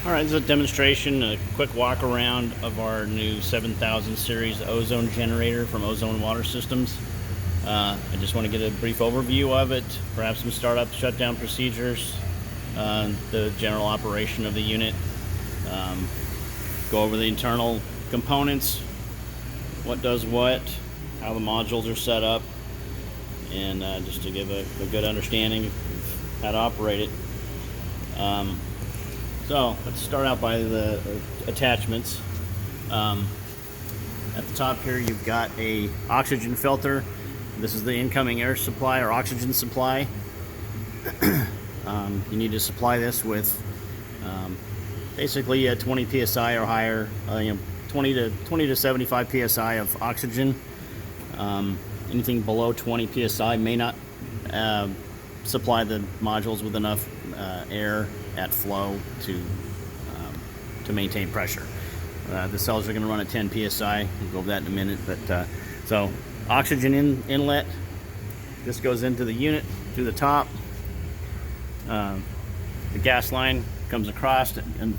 Alright, this is a demonstration, a quick walk around of our new 7000 series ozone generator from Ozone Water Systems. I just want to get a brief overview of it, perhaps some startup shutdown procedures, the general operation of the unit, go over the internal components, what does what, how the modules are set up, and just to give a good understanding of how to operate it. So let's start out by the attachments. At the top here you've got a oxygen filter. This is the incoming air supply or oxygen supply. You need to supply this with basically 20 psi or higher, 20 to 75 psi of oxygen. Anything below 20 psi may not supply the modules with enough air at flow to maintain pressure. The cells are going to run at 10 psi. We'll go over that in a minute. But so oxygen inlet. This goes into the unit through the top. The gas line comes across and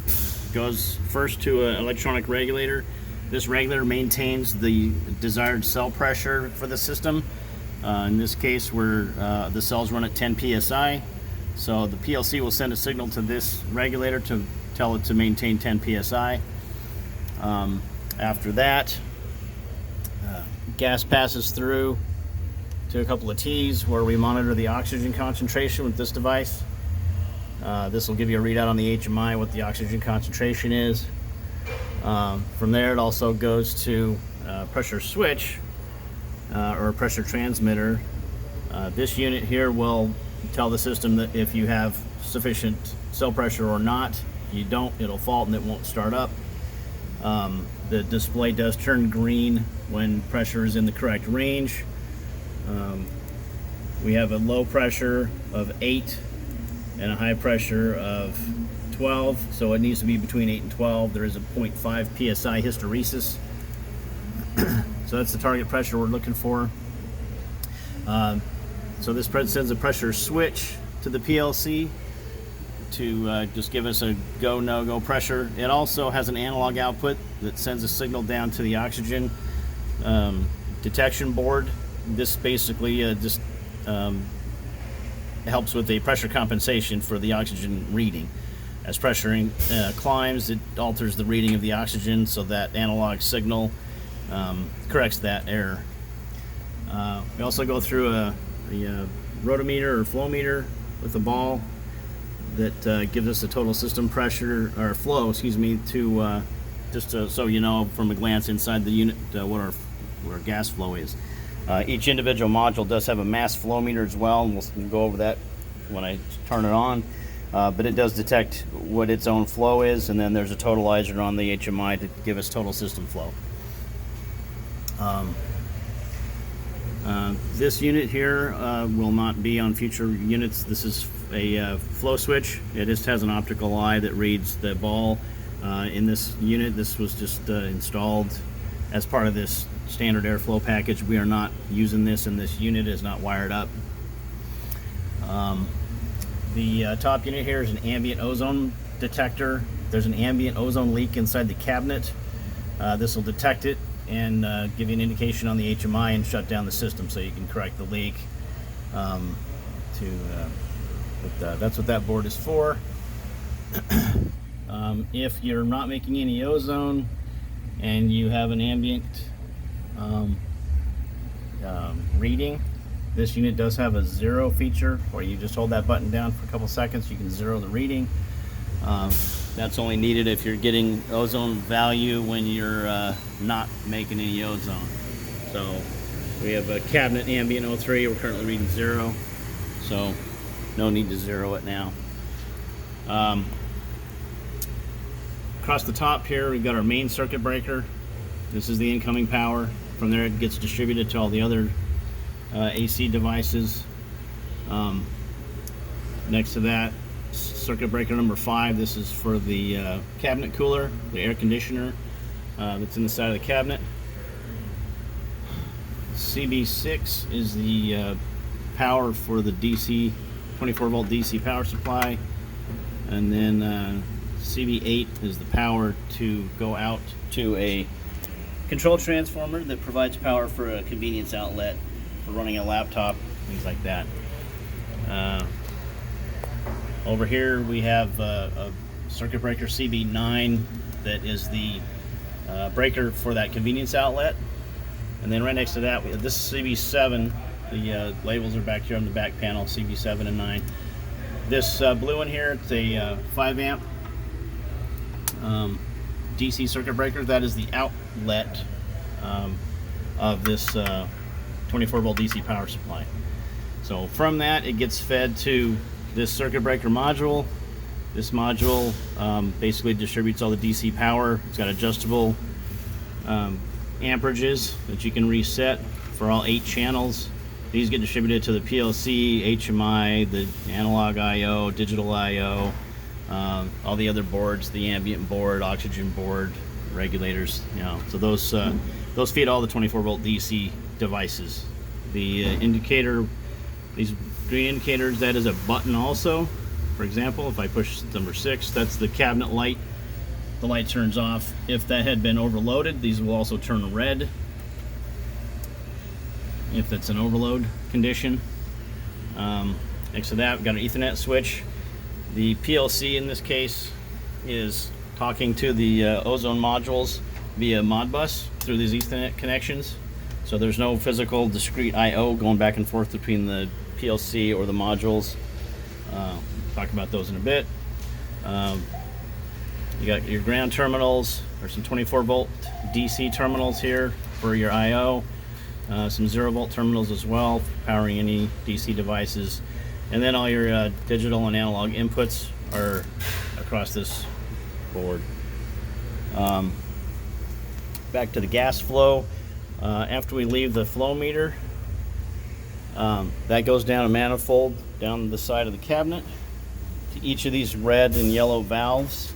goes first to an electronic regulator. This regulator maintains the desired cell pressure for the system. In this case, where the cells run at 10 psi. So the PLC will send a signal to this regulator to tell it to maintain 10 psi. After that, gas passes through to a couple of T's where we monitor the oxygen concentration with this device. This will give you a readout on the HMI what the oxygen concentration is. From there, it also goes to a pressure switch or a pressure transmitter. This unit here will tell the system that if you have sufficient cell pressure or not. If you don't, it'll fault and it won't start up. The display does turn green when pressure is in the correct range. We have a low pressure of 8 and a high pressure of 12, so it needs to be between 8 and 12. There is a 0.5 psi hysteresis. So that's the target pressure we're looking for. So this sends a pressure switch to the PLC to just give us a go, no-go pressure. It also has an analog output that sends a signal down to the oxygen detection board. This basically just helps with the pressure compensation for the oxygen reading. As pressure climbs, it alters the reading of the oxygen, so that analog signal corrects that error. We also go through a rotometer or flow meter with a ball that gives us the total system pressure or flow, to so you know from a glance inside the unit what our gas flow is. Each individual module does have a mass flow meter as well, and we'll go over that when I turn it on. But it does detect what its own flow is, and then there's a totalizer on the HMI to give us total system flow. This unit here will not be on future units. This is a flow switch. It just has an optical eye that reads the ball. In this unit, this was just installed as part of this standard airflow package. We are not using this, and this unit is not wired up. The top unit here is an ambient ozone detector. There's an ambient ozone leak inside the cabinet. This will detect it and give you an indication on the HMI and shut down the system so you can correct the leak. That's what that board is for. If you're not making any ozone and you have an ambient reading, this unit does have a zero feature where you just hold that button down for a couple seconds, you can zero the reading. That's only needed if you're getting ozone value when you're not making any ozone. So we have a cabinet ambient 03, we're currently reading 0, so no need to zero it now. Across the top here we've got our main circuit breaker. This is the incoming power. From there it gets distributed to all the other AC devices. Next to that, circuit breaker number 5. This is for the cabinet cooler, the air conditioner that's in the side of the cabinet. CB6 is the power for the DC 24 volt DC power supply, and then CB8 is the power to go out to a control transformer that provides power for a convenience outlet for running a laptop, things like that. Over here we have a circuit breaker CB9 that is the breaker for that convenience outlet. And then right next to that, this is CB7. The labels are back here on the back panel, CB7 and 9. This blue one here, it's a 5 amp DC circuit breaker. That is the outlet of this 24 volt DC power supply. So from that, it gets fed to this circuit breaker module. This module basically distributes all the DC power. It's got adjustable amperages that you can reset for all 8 channels. These get distributed to the PLC, HMI, the analog I/O, digital I/O, all the other boards, the ambient board, oxygen board, regulators. So those feed all the 24 volt DC devices. The indicator, these green indicators, that is a button also. For example, if I push number 6, that's the cabinet light. The light turns off. If that had been overloaded, these will also turn red if it's an overload condition. Next to that, we've got an Ethernet switch. The PLC in this case is talking to the Ozone modules via Modbus through these Ethernet connections. So there's no physical discrete I/O going back and forth between the PLC or the modules. Talk about those in a bit. You got your ground terminals. There's some 24 volt DC terminals here for your I/O. Some 0 volt terminals as well, powering any DC devices. And then all your digital and analog inputs are across this board. Back to the gas flow. After we leave the flow meter, that goes down a manifold down the side of the cabinet to each of these red and yellow valves.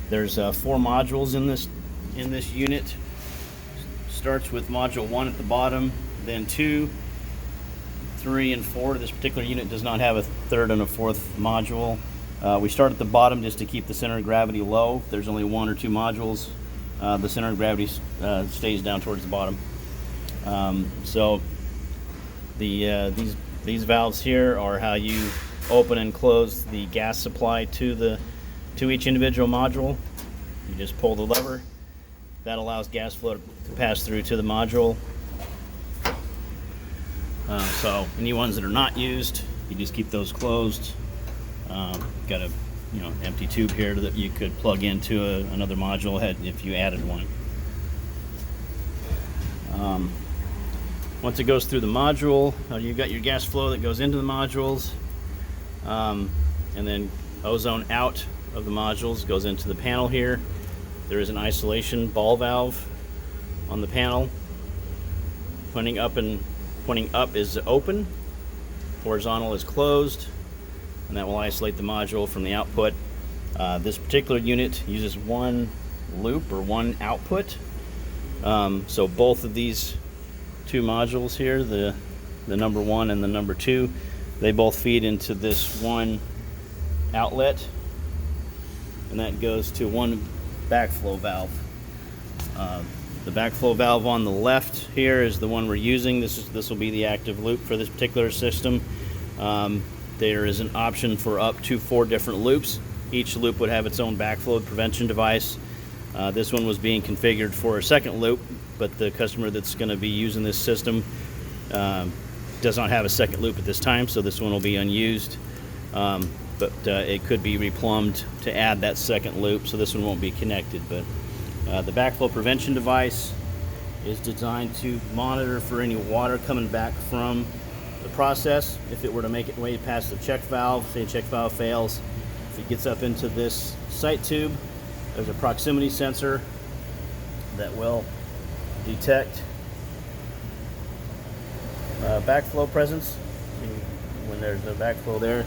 There's 4 modules in this unit. Starts with module 1 at the bottom, then 2, 3, and 4. This particular unit does not have a 3rd and a 4th module. We start at the bottom just to keep the center of gravity low. If there's only 1 or 2 modules, the center of gravity stays down towards the bottom. So these valves here are how you open and close the gas supply to each individual module. You just pull the lever. That allows gas flow to pass through to the module. So any ones that are not used, you just keep those closed. Got a empty tube here that you could plug into another module head if you added one. Once it goes through the module, you've got your gas flow that goes into the modules, and then ozone out of the modules goes into the panel here. There is an isolation ball valve on the panel. Pointing up is open, horizontal is closed, and that will isolate the module from the output. This particular unit uses 1 loop or 1 output. So both of these 2 modules here, the number 1 and the number 2, they both feed into this 1 outlet, and that goes to 1 backflow valve. The backflow valve on the left here is the one we're using. This will be the active loop for this particular system. There is an option for up to 4 different loops. Each loop would have its own backflow prevention device. This one was being configured for a second loop, but the customer that's going to be using this system does not have a second loop at this time, so this one will be unused. But it could be replumbed to add that second loop, so this one won't be connected. But the backflow prevention device is designed to monitor for any water coming back from the process. If it were to make its way past the check valve, say a check valve fails, if it gets up into this sight tube, there's a proximity sensor that will detect backflow presence when there's no backflow there,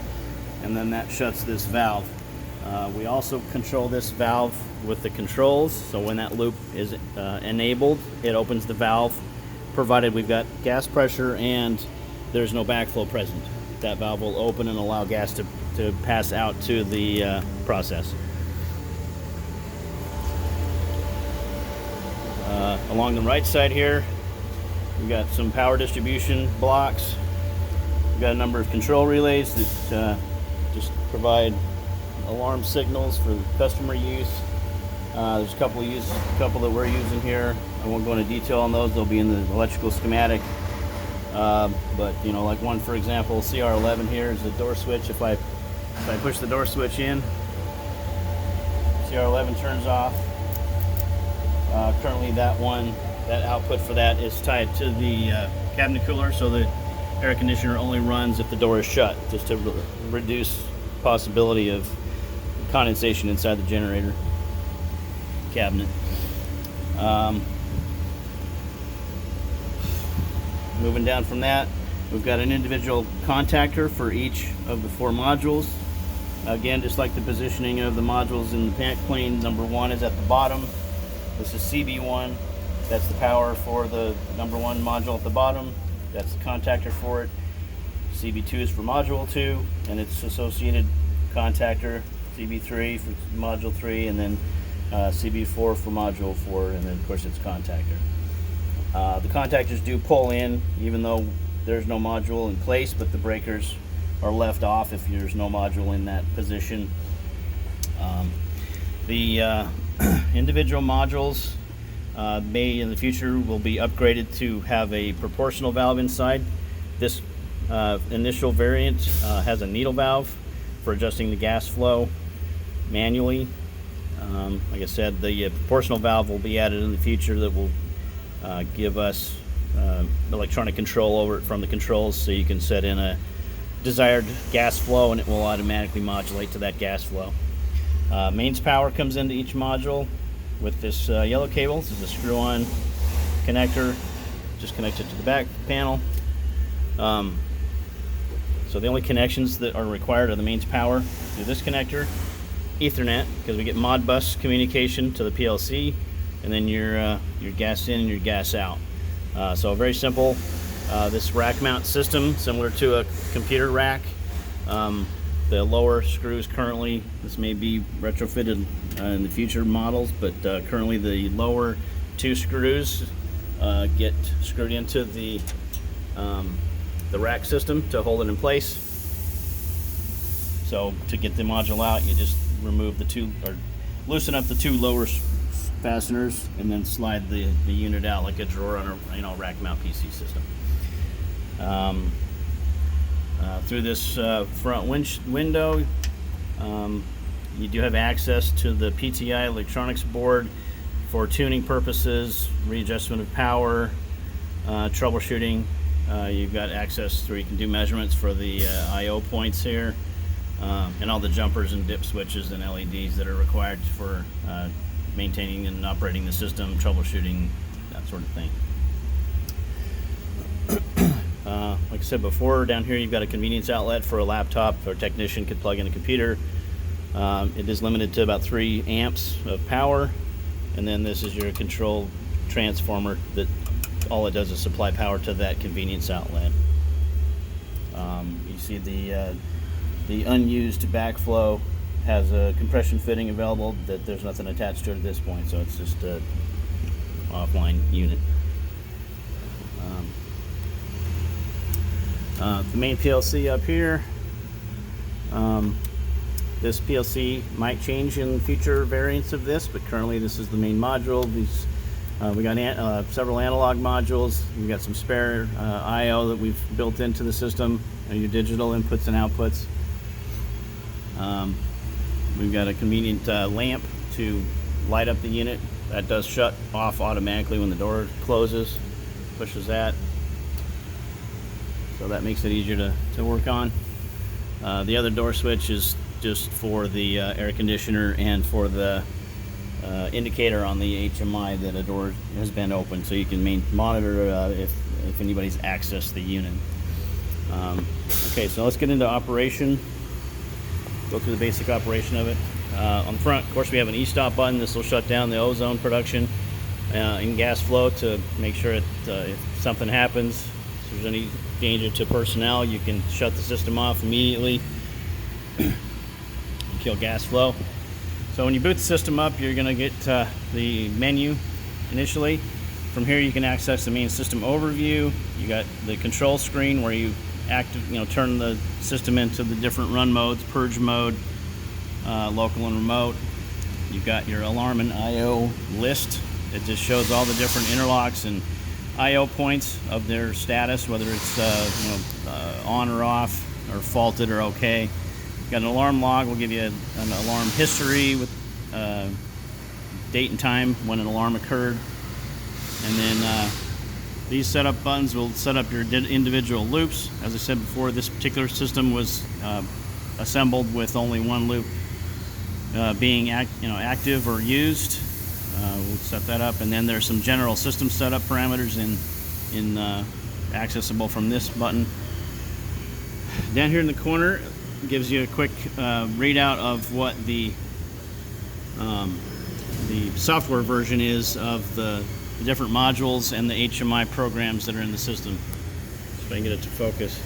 and then that shuts this valve. We also control this valve with the controls, so when that loop is enabled, it opens the valve, provided we've got gas pressure and there's no backflow present. that valve will open and allow gas to pass out to the process. Along the right side here, we've got some power distribution blocks. We've got a number of control relays that just provide alarm signals for customer use. There's a couple that we're using here. I won't go into detail on those. They'll be in the electrical schematic. But you know, like one for example, CR11 here is the door switch. If I push the door switch in, CR11 turns off. Currently that output for that is tied to the cabinet cooler, so the air conditioner only runs if the door is shut, just to reduce possibility of condensation inside the generator cabinet. Moving down from that, we've got an individual contactor for each of the 4 modules. Again, just like the positioning of the modules in the pant clean, number 1 is at the bottom. This is CB1. That's the power for the number 1 module at the bottom. That's the contactor for it. CB2 is for module 2, and its associated contactor, CB3 for module 3, and then CB4 for module 4, and then of course its contactor. The contactors do pull in even though there's no module in place, but the breakers are left off if there's no module in that position. The individual modules may in the future will be upgraded to have a proportional valve inside. This initial variant has a needle valve for adjusting the gas flow manually. Like I said, the proportional valve will be added in the future that will give us electronic control over it from the controls, so you can set in a desired gas flow and it will automatically modulate to that gas flow. Mains power comes into each module with this yellow cable. This is a screw-on connector, just connected to the back panel. So the only connections that are required are the mains power through this connector, Ethernet, because we get Modbus communication to the PLC, and then your gas in and your gas out. So very simple. This rack mount system, similar to a computer rack. The lower screws currently, this may be retrofitted in the future models, but currently the lower 2 screws get screwed into the rack system to hold it in place. So to get the module out, you just remove the 2, or loosen up the 2 lower fasteners, and then slide the unit out like a drawer on a rack mount PC system. Through this front window, you do have access to the PTI electronics board for tuning purposes, readjustment of power, troubleshooting. You've got access where you can do measurements for the I/O points here, and all the jumpers and dip switches and LEDs that are required for maintaining and operating the system, troubleshooting, that sort of thing. Like I said before, down here you've got a convenience outlet for a laptop, or a technician could plug in a computer. It is limited to about 3 amps of power, and then this is your control transformer that all it does is supply power to that convenience outlet. You see the unused backflow has a compression fitting available that there's nothing attached to it at this point, so it's just a offline unit. The main PLC up here. This PLC might change in future variants of this, but currently this is the main module. We got several analog modules. We've got some spare I/O that we've built into the system, your digital inputs and outputs. We've got a convenient lamp to light up the unit. That does shut off automatically when the door closes. Pushes that. So that makes it easier to work on. The other door switch is just for the air conditioner and for the indicator on the HMI that a door has been opened, so you can monitor if anybody's accessed the unit. Okay, so let's get into operation. Go through the basic operation of it. On the front, of course, we have an e-stop button. This will shut down the ozone production in gas flow to make sure if something happens, if there's any change it to personnel, you can shut the system off immediately, kill gas flow. So when you boot the system up, you're going to get the menu initially. From here you can access the main system overview. You got the control screen where you turn the system into the different run modes, purge mode, local and remote. You've got your alarm and IO list. It just shows all the different interlocks and IO points of their status, whether it's on or off, or faulted or okay. You've got an alarm log, will give you an alarm history with date and time when an alarm occurred. And then these setup buttons will set up your individual loops. As I said before, this particular system was assembled with only one loop being active or used. We'll set that up, and then there's some general system setup parameters accessible from this button. Down here in the corner gives you a quick readout of what the software version is of the different modules and the HMI programs that are in the system. If I can get it to focus.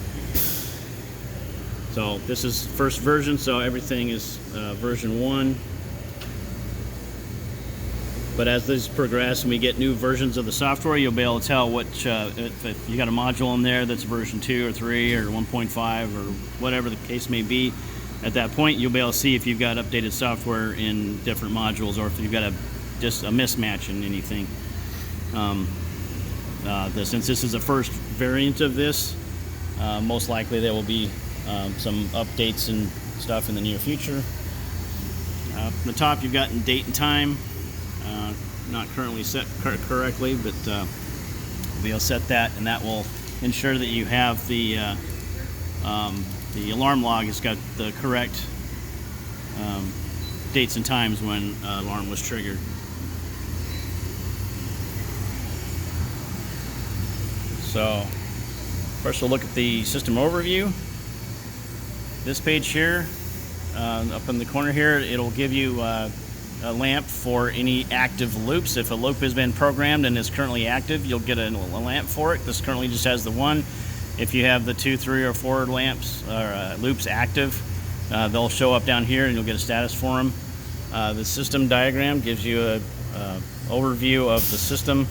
So this is first version, so everything is version 1. But as this progresses and we get new versions of the software, you'll be able to tell which, if you got a module in there that's version 2 or 3 or 1.5 or whatever the case may be. At that point, you'll be able to see if you've got updated software in different modules, or if you've got just a mismatch in anything. Since this is the first variant of this, most likely there will be some updates and stuff in the near future. From the top, you've got date and time. Not currently set correctly, but we'll set that, and that will ensure that you have the alarm log has got the correct dates and times when alarm was triggered. So first we'll look at the system overview. This page here, up in the corner here, it'll give you a lamp for any active loops. If a loop has been programmed and is currently active, you'll get a lamp for it. This currently just has the one. If you have the 2, 3, or 4 lamps or loops active, they'll show up down here and you'll get a status for them. The system diagram gives you a overview of the system.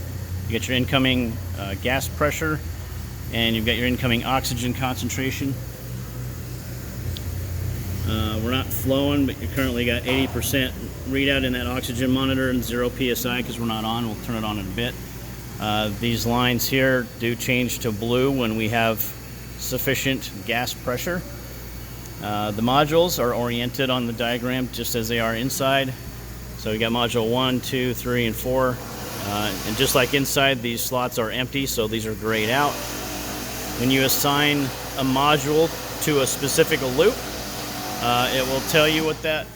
You get your incoming gas pressure, and you've got your incoming oxygen concentration. We're not flowing, but you currently got 80% readout in that oxygen monitor and 0 psi because we're not on. We'll turn it on in a bit. These lines here do change to blue when we have sufficient gas pressure. The modules are oriented on the diagram just as they are inside. So we got module 1, 2, 3, and 4. And just like inside, these slots are empty, so these are grayed out. When you assign a module to a specific loop, it will tell you what that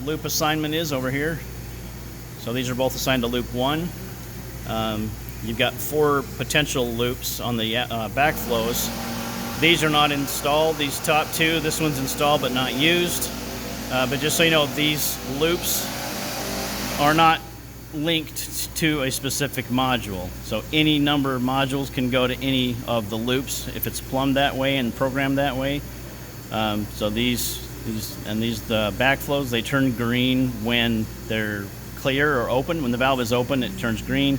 loop assignment is over here. So these are both assigned to loop 1. You've got 4 potential loops on the backflows. These are not installed, these top 2. This one's installed but not used. But just so you know, these loops are not linked to a specific module. So any number of modules can go to any of the loops if it's plumbed that way and programmed that way. So these backflows, they turn green when they're clear or open. When the valve is open, it turns green.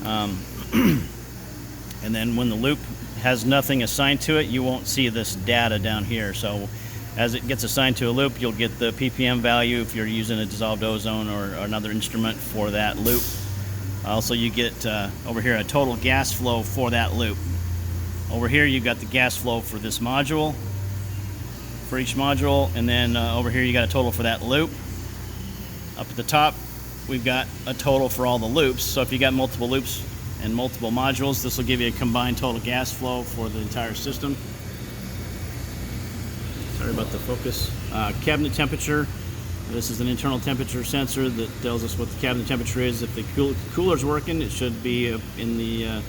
And then when the loop has nothing assigned to it, you won't see this data down here. So as it gets assigned to a loop, you'll get the ppm value if you're using a dissolved ozone or another instrument for that loop. Also, you get over here a total gas flow for that loop. Over here, you've got the gas flow for this module, for each module, and then over here you got a total for that loop. Up at the top, we've got a total for all the loops. So if you got multiple loops and multiple modules, this will give you a combined total gas flow for the entire system. Sorry about the focus. Cabinet temperature. This is an internal temperature sensor that tells us what the cabinet temperature is. If the cooler's working, it should be in the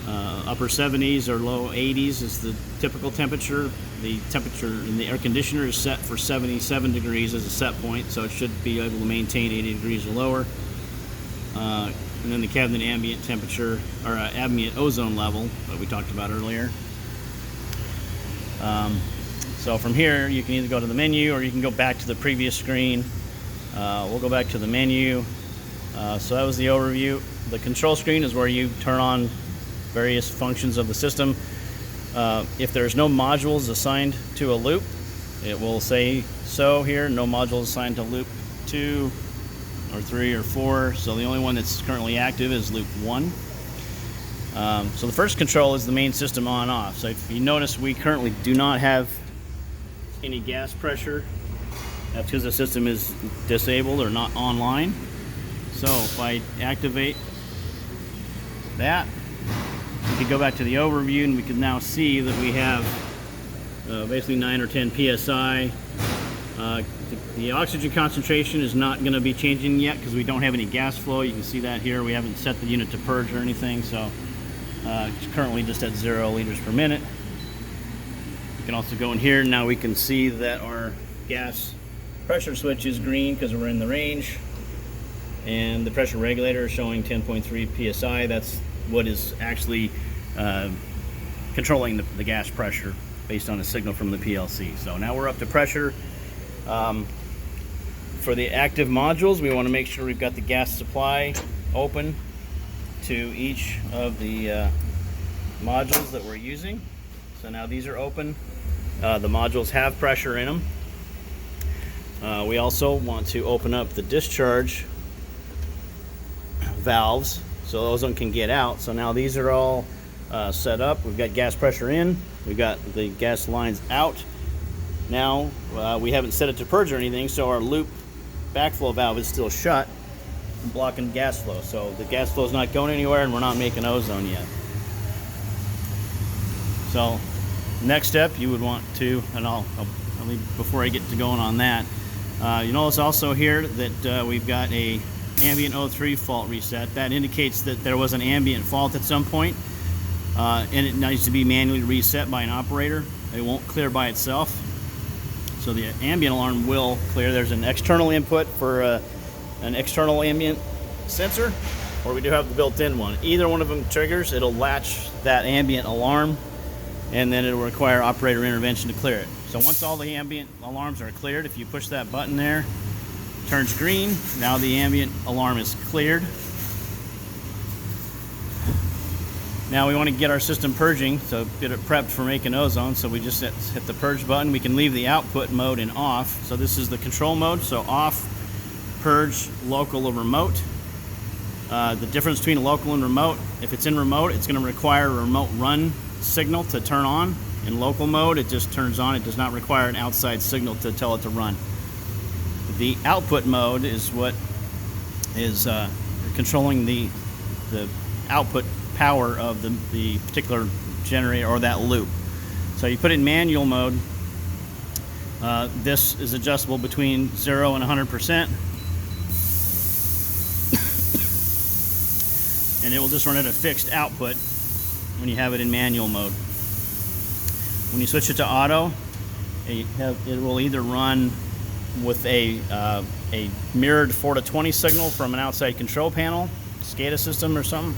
upper 70s or low 80s is the typical temperature. The temperature in the air conditioner is set for 77 degrees as a set point, so it should be able to maintain 80 degrees or lower. and then the cabinet ambient temperature, or ambient ozone level that we talked about earlier. So from here, you can either go to the menu or you can go back to the previous screen. We'll go back to the menu. So that was the overview. The control screen is where you turn on various functions of the system. If there's no modules assigned to a loop, it will say so here, no modules assigned to loop 2 or 3 or 4. So the only one that's currently active is loop 1. So the first control is the main system on-off. So if you notice, we currently do not have any gas pressure. That's because the system is disabled or not online. So if I activate that, we could go back to the overview and we can now see that we have basically 9 or 10 psi. The oxygen concentration is not going to be changing yet because we don't have any gas flow. You can see that here. We haven't set the unit to purge or anything, so it's currently just at 0 liters per minute. We can also go in here. Now we can see that our gas pressure switch is green because we're in the range, and the pressure regulator is showing 10.3 psi. That's what is actually controlling the gas pressure based on a signal from the PLC. So now we're up to pressure. For the active modules, we want to make sure we've got the gas supply open to each of the modules that we're using. So now these are open. The modules have pressure in them. We also want to open up the discharge valves so ozone can get out. So now these are all set up. We've got gas pressure in, we've got the gas lines out. Now we haven't set it to purge or anything, so our loop backflow valve is still shut, blocking gas flow. So the gas flow is not going anywhere, and we're not making ozone yet. So next step, you would want to, and I'll leave before I get to going on that. You notice also here that we've got a ambient O3 fault reset. That indicates that there was an ambient fault at some point, and it needs to be manually reset by an operator. It won't clear by itself. So the ambient alarm will clear. There's an external input for an external ambient sensor, or we do have the built-in one. Either one of them triggers, it'll latch that ambient alarm, and then it'll require operator intervention to clear it. So once all the ambient alarms are cleared, if you push that button there, it turns green. Now the ambient alarm is cleared. Now we want to get our system purging, so get it prepped for making ozone. So we just hit the purge button. We can leave the output mode in off. So this is the control mode. So off, purge, local, or remote. The difference between a local and remote, if it's in remote, it's going to require a remote run signal to turn on. In local mode, it just turns on. It does not require an outside signal to tell it to run. The output mode is what is controlling the output power of the particular generator or that loop. So you put it in manual mode. This is adjustable between 0 and 100%. And it will just run at a fixed output when you have it in manual mode. When you switch it to auto, it will either run with a mirrored 4 to 20 signal from an outside control panel, SCADA system or something.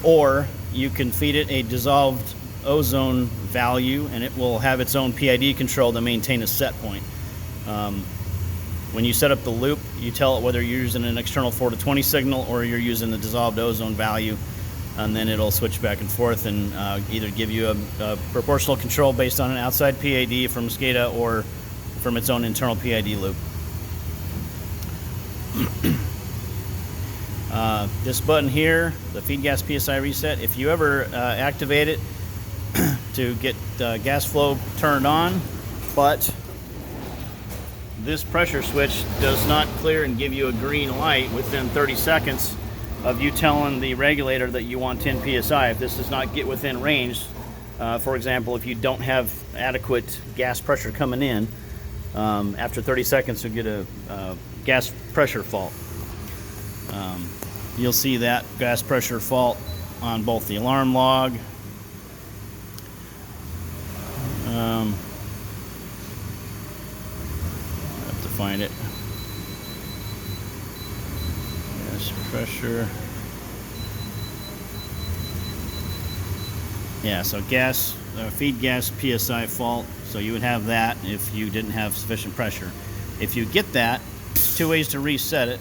Or you can feed it a dissolved ozone value, and it will have its own PID control to maintain a set point. When you set up the loop, you tell it whether you're using an external 4 to 20 signal or you're using the dissolved ozone value, and then it'll switch back and forth and either give you a proportional control based on an outside PID from SCADA or from its own internal PID loop. This button here, the feed gas PSI reset, if you ever activate it to get gas flow turned on, but this pressure switch does not clear and give you a green light within 30 seconds of you telling the regulator that you want 10 psi. If this does not get within range, for example, if you don't have adequate gas pressure coming in, after 30 seconds you'll get a gas pressure fault. You'll see that gas pressure fault on both the alarm log. I have to find it. Gas pressure. Yeah, so gas, feed gas PSI fault. So you would have that if you didn't have sufficient pressure. If you get that, two ways to reset it.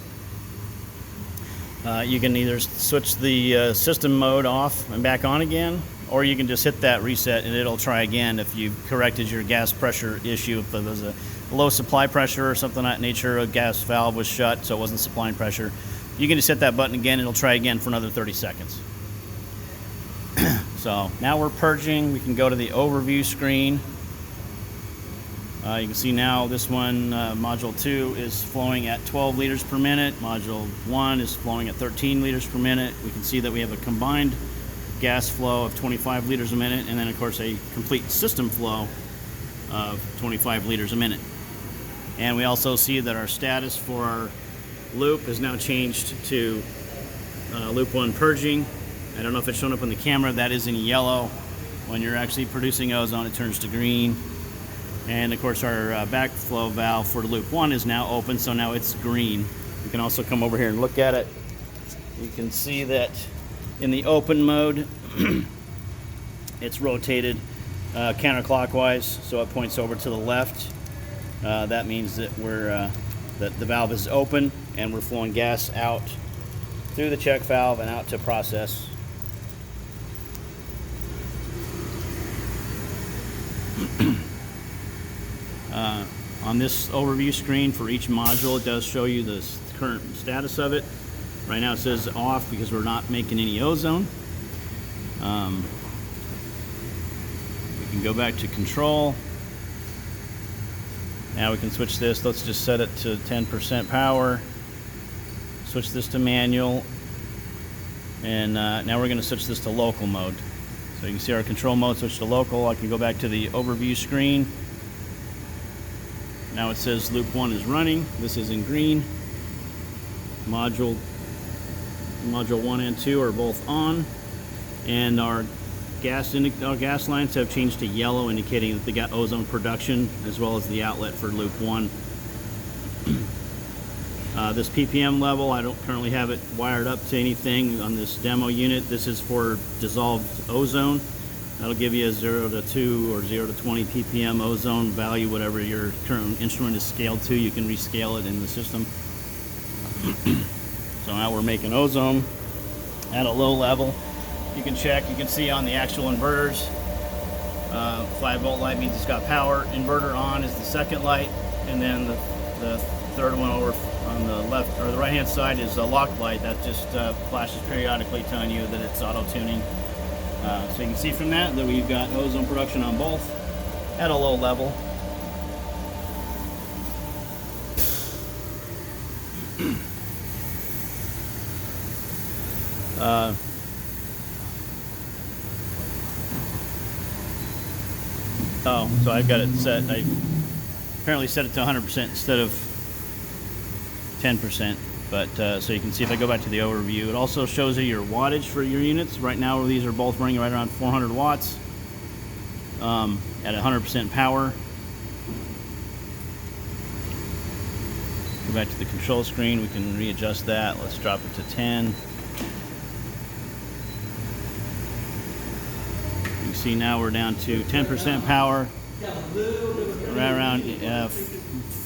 You can either switch the system mode off and back on again, or you can just hit that reset and it'll try again if you've corrected your gas pressure issue. If there was a low supply pressure or something of that nature, a gas valve was shut so it wasn't supplying pressure, you can just hit that button again, it'll try again for another 30 seconds. So now we're purging. We can go to the overview screen. You can see now this one, module 2 is flowing at 12 liters per minute. Module 1 is flowing at 13 liters per minute. We can see that we have a combined gas flow of 25 liters a minute, and then of course a complete system flow of 25 liters a minute. And we also see that our status for our loop has now changed to loop 1 purging. I don't know if it's showing up on the camera. That is in yellow. When you're actually producing ozone, it turns to green. And of course our backflow valve for loop 1 is now open, so now it's green. You can also come over here and look at it. You can see that in the open mode, it's rotated counterclockwise, so it points over to the left. That means that that the valve is open and we're flowing gas out through the check valve and out to process. On this overview screen for each module, it does show you the current status of it. Right now it says off because we're not making any ozone. We can go back to control. Now we can switch this. Let's just set it to 10% power. Switch this to manual. And now we're going to switch this to local mode. So you can see our control mode switched to local. I can go back to the overview screen. Now it says loop 1 is running. This is in green. Module 1 and 2 are both on. And our gas lines have changed to yellow, indicating that they got ozone production, as well as the outlet for loop 1. This ppm level, I don't currently have it wired up to anything on this demo unit. This is for dissolved ozone. That'll give you a 0 to 2 or 0 to 20 ppm ozone value, whatever your current instrument is scaled to. You can rescale it in the system. So now we're making ozone at a low level. You can check, you can see on the actual inverters, 5-volt light means it's got power. Inverter on is the second light, and then the third one over on the left or the right hand side is a locked light that just flashes periodically, telling you that it's auto tuning. So you can see from that we've got ozone production on both at a low level. So I've got it set. I apparently set it to 100% instead of 10%. But so you can see if I go back to the overview, it also shows you your wattage for your units. Right now these are both running right around 400 watts at 100% power. Go back to the control screen, we can readjust that. Let's drop it to 10. You can see now we're down to 10% power, right around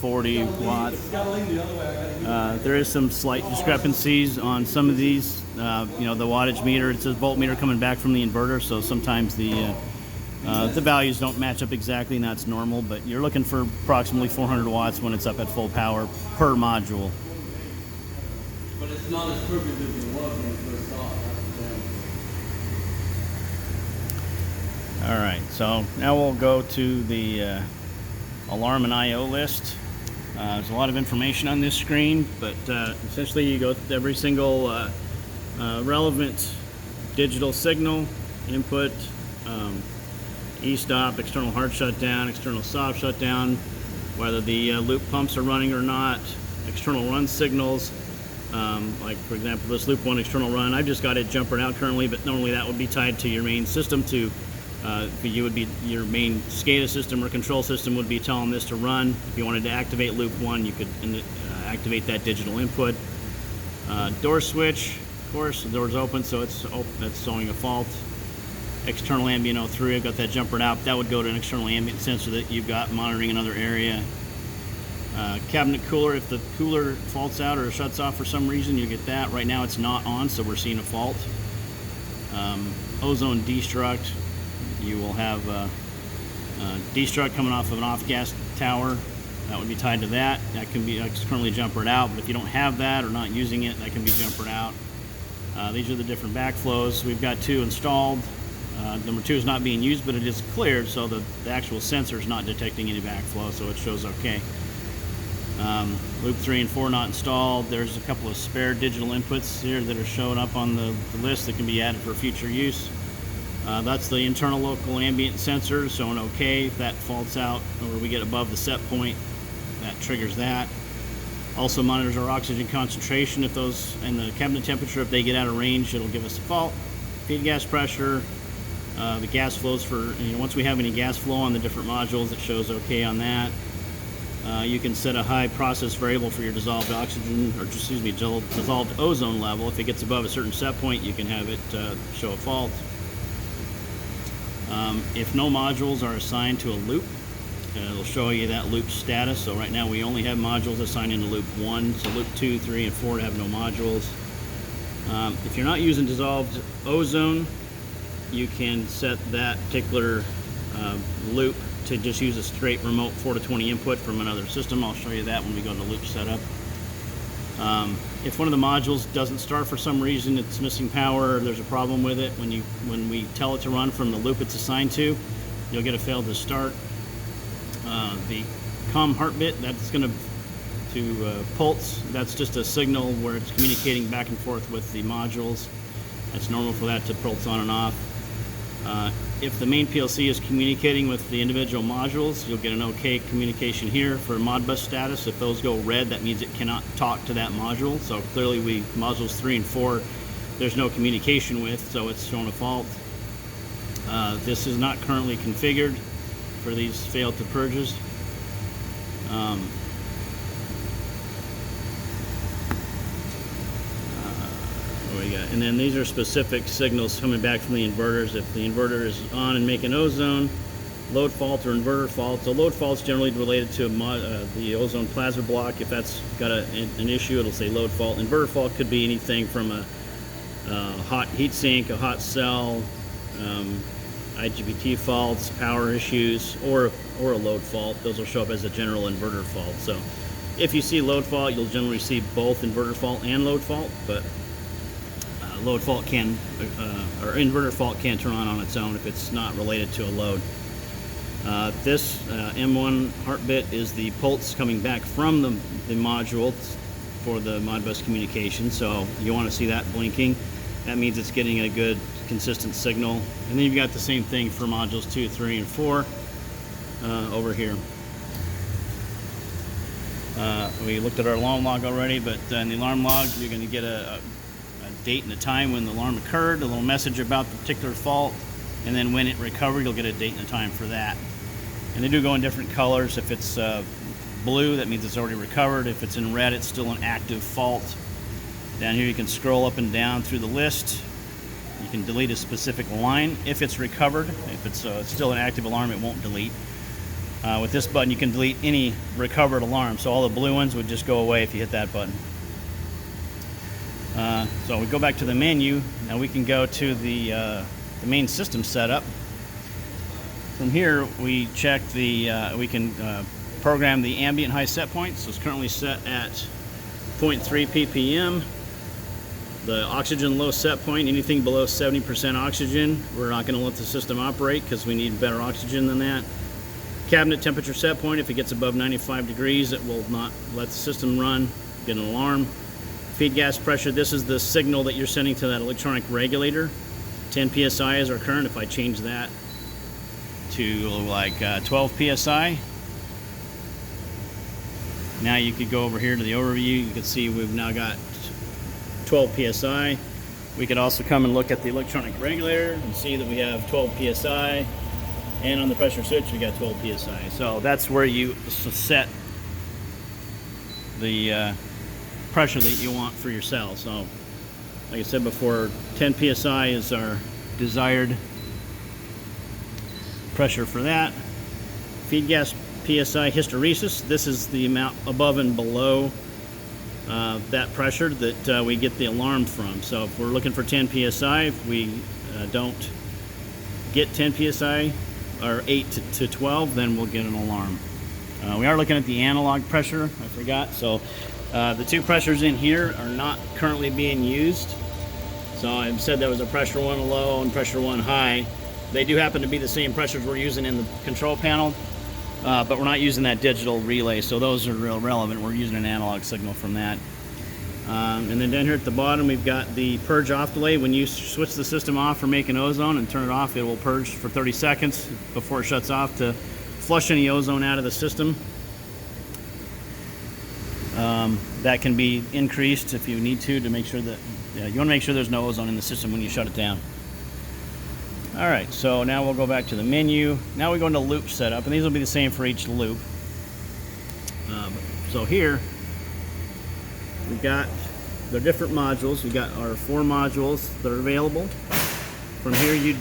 40 watts. There is some slight discrepancies on some of these. You know, the wattage meter, it says voltmeter coming back from the inverter, so sometimes the values don't match up exactly, and that's normal, but you're looking for approximately 400 watts when it's up at full power per module. But it's not as perfect as it was when it first saw it. Alright, so now we'll go to the alarm and I/O list. There's a lot of information on this screen, but essentially you go through every single relevant digital signal, input, e-stop, external hard shutdown, external soft shutdown, whether the loop pumps are running or not, external run signals, like for example this loop 1 external run, I've just got it jumping out currently, but normally that would be tied to your main system to you would be your main SCADA system or control system would be telling this to run. If you wanted to activate loop 1, you could activate that digital input. Door switch, of course, the door's open, so that's showing a fault. External ambient 03, I've got that jumpered out. That would go to an external ambient sensor that you've got monitoring another area. Cabinet cooler, if the cooler faults out or shuts off for some reason, you get that. Right now it's not on, so we're seeing a fault. Ozone destruct, you will have destruct coming off of an off-gas tower. That would be tied to that. That can be externally jumpered out, but if you don't have that or not using it, that can be jumpered out. These are the different backflows. We've got 2 installed. Number 2 is not being used, but it is cleared, so the actual sensor is not detecting any backflow, so it shows okay. Loop 3 and 4 not installed. There's a couple of spare digital inputs here that are showing up on the list that can be added for future use. That's the internal local ambient sensor showing okay. If that faults out or we get above the set point, that triggers that. Also monitors our oxygen concentration if those and the cabinet temperature. If they get out of range, it'll give us a fault. Feed gas pressure, the gas flows for, once we have any gas flow on the different modules, it shows okay on that. You can set a high process variable for your dissolved oxygen, or excuse me, dissolved ozone level. If it gets above a certain set point, you can have it show a fault. If no modules are assigned to a loop, it'll show you that loop status. So right now we only have modules assigned into loop 1, so loop 2, 3, and 4 have no modules. If you're not using dissolved ozone, you can set that particular loop to just use a straight remote 4 to 20 input from another system. I'll show you that when we go to loop setup. If one of the modules doesn't start for some reason, it's missing power, or there's a problem with it, when we tell it to run from the loop it's assigned to, you'll get a failed to start. The COM heartbeat, that's going to pulse. That's just a signal where it's communicating back and forth with the modules. That's normal for that to pulse on and off. If the main PLC is communicating with the individual modules, you'll get an OK communication here for Modbus status. If those go red, that means it cannot talk to that module. So clearly modules 3 and 4, there's no communication with, so it's showing a fault. This is not currently configured for these failed to purges. And then these are specific signals coming back from the inverters. If the inverter is on and making ozone, load fault or inverter fault. So load fault is generally related to the ozone plasma block. If that's got an issue, it'll say load fault. Inverter fault could be anything from a hot heat sink, a hot cell, IGBT faults, power issues, or a load fault. Those will show up as a general inverter fault. So if you see load fault, you'll generally see both inverter fault and load fault, but load fault can, or inverter fault can turn on its own if it's not related to a load. This M1 heartbeat is the pulse coming back from the module for the Modbus communication. So you want to see that blinking. That means it's getting a good consistent signal. And then you've got the same thing for modules 2, 3, and 4 over here. We looked at our alarm log already, but in the alarm log you're going to get a date and a time when the alarm occurred, a little message about the particular fault, and then when it recovered, you'll get a date and a time for that. And they do go in different colors. If it's blue, that means it's already recovered. If it's in red, it's still an active fault. Down here you can scroll up and down through the list. You can delete a specific line if it's recovered. If it's still an active alarm, it won't delete. With this button, you can delete any recovered alarm. So all the blue ones would just go away if you hit that button. So we go back to the menu. Now we can go to the main system setup. From here, we check we can program the ambient high set point. So it's currently set at 0.3 ppm. The oxygen low set point, anything below 70% oxygen, we're not going to let the system operate because we need better oxygen than that. Cabinet temperature set point, if it gets above 95 degrees, it will not let the system run, get an alarm. Feed gas pressure, this is the signal that you're sending to that electronic regulator. 10 psi is our current. If I change that to like 12 psi, now you could go over here to the overview. You can see we've now got 12 psi. We could also come and look at the electronic regulator and see that we have 12 psi, and on the pressure switch we got 12 psi. So that's where you set the pressure that you want for your cell. So like I said before, 10 psi is our desired pressure for that. Feed gas psi hysteresis, this is the amount above and below that pressure that we get the alarm from. So if we're looking for 10 psi, if we don't get 10 psi or 8 to 12, then we'll get an alarm. We are looking at the analog pressure, I forgot. So the two pressures in here are not currently being used. So I said there was a pressure one low and pressure one high. They do happen to be the same pressures we're using in the control panel, but we're not using that digital relay, so those are real relevant. We're using an analog signal from that. And then down here at the bottom, we've got the purge off delay. When you switch the system off for making ozone and turn it off, it will purge for 30 seconds before it shuts off to flush any ozone out of the system. That can be increased if you need to make sure that you want to make sure there's no ozone in the system when you shut it down. All right, so now we'll go back to the menu. Now we go into loop setup, and these will be the same for each loop. So here we've got the different modules. We've got our 4 modules that are available. From here, you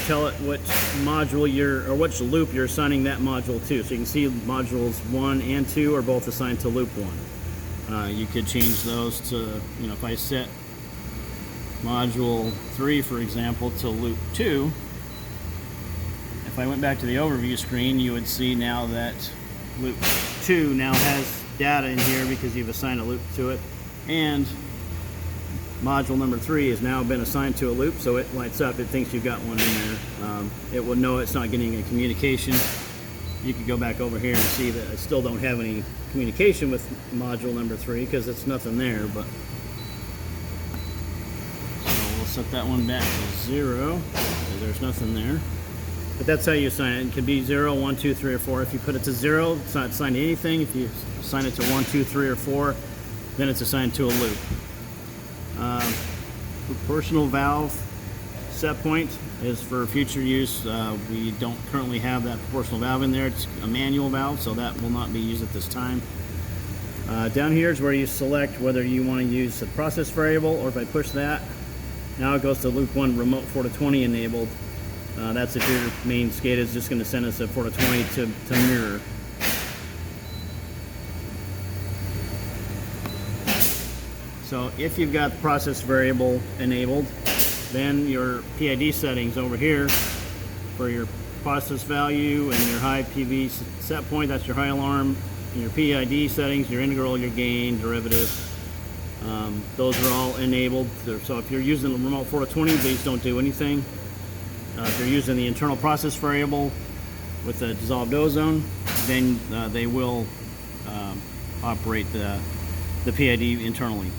tell it which module or which loop you're assigning that module to. So you can see modules 1 and 2 are both assigned to loop 1. You could change those to, if I set module 3, for example, to loop 2, if I went back to the overview screen, you would see now that loop 2 now has data in here because you've assigned a loop to it, and module number 3 has now been assigned to a loop, so it lights up. It thinks you've got one in there. It will know it's not getting a communication. You could go back over here and see that I still don't have any communication with module number 3 because it's nothing there. But so we'll set that one back to 0. So there's nothing there. But that's how you assign it. It could be 0, 1, 2, 3, or 4. If you put it to 0, it's not assigned to anything. If you assign it to 1, 2, 3, or 4, then it's assigned to a loop. Proportional valve set point is for future use. We don't currently have that proportional valve in there. It's a manual valve, so that will not be used at this time. Down here is where you select whether you want to use the process variable, or if I push that, now it goes to loop 1 remote 4 to 20 enabled. That's if your main SCADA is just going to send us a 4 to 20 to mirror. So if you've got the process variable enabled, then your PID settings over here for your process value and your high PV set point, that's your high alarm, and your PID settings, your integral, your gain, derivative, those are all enabled. So if you're using the remote 4 to 20, these don't do anything. If you're using the internal process variable with the dissolved ozone, then they will operate the PID internally.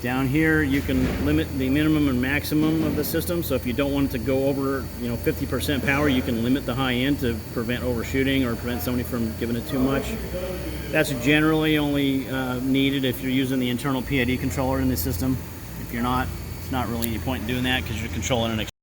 Down here, you can limit the minimum and maximum of the system. So if you don't want it to go over, 50% power, you can limit the high end to prevent overshooting or prevent somebody from giving it too much. That's generally only needed if you're using the internal PID controller in the system. If you're not, it's not really any point in doing that because you're controlling an